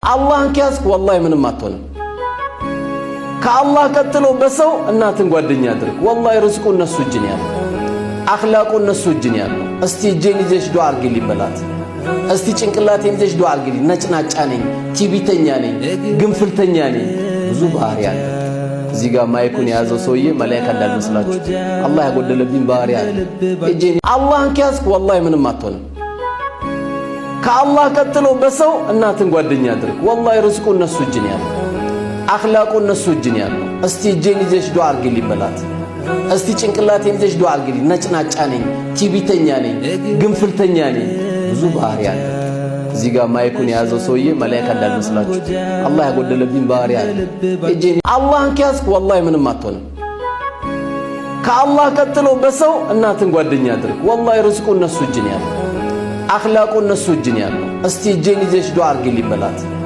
አላህን ከያዝክ ወላሂ ምንም አትሆንም። ከአላህ ቀጥሎ በሰው እናትን ጓደኛ አድርግ። ወላሂ ርዝቁ እነሱ እጅ ነው ያለው፣ አኽላቁ እነሱ እጅ ነው ያለው። እስቲ እጄን ይዘሽ ዱዓ አድርጊልኝ በላት። እስቲ ጭንቅላቴን ይዘሽ ዱዓ አድርጊልኝ። ነጭናጫ ነኝ፣ ቲቢተኛ ነኝ፣ ግንፍልተኛ ነኝ፣ ብዙ ባህሪ አለ። እዚህ ጋር ማይኩን የያዘው ሰውዬ መላእክት እንዳልመስላችሁ አላህ ያጎደለብኝ ባህሪ አለ። እጄን አላህን ከያዝክ ወላሂ ምንም አትሆንም። ከአላህ ቀጥሎ በሰው እናትን ጓደኛ አድርግ። ወላሂ ርዝቁ እነሱ እጅ ነው ያለው፣ አኽላቁ እነሱ እጅ ነው ያለው። እስቲ እጄን ይዘሽ ዱዓ አድርጊልኝ በላት። እስቲ ጭንቅላቴን ይዘሽ ዱዓ አድርጊልኝ። ነጭናጫ ነኝ፣ ቲቢተኛ ነኝ፣ ግንፍልተኛ ነኝ፣ ብዙ ባህሪ አለ። እዚህ ጋር ማይኩን የያዘው ሰውዬ መላእክት እንዳልመስላችሁ አላህ ያጎደለብኝ ባህሪ አለ። እጄን አላህን ከያዝክ ወላሂ ምንም አትሆንም። ከአላህ ቀጥሎ በሰው እናትን ጓደኛ አድርግ። ወላሂ ርዝቁ እነሱ እጅ ነው ያለው፣ አኽላቁ እነሱ እጅ ነው ያለው። እስቲ እጄን ይዘሽ ዱዓ አድርጊልኝ በላት።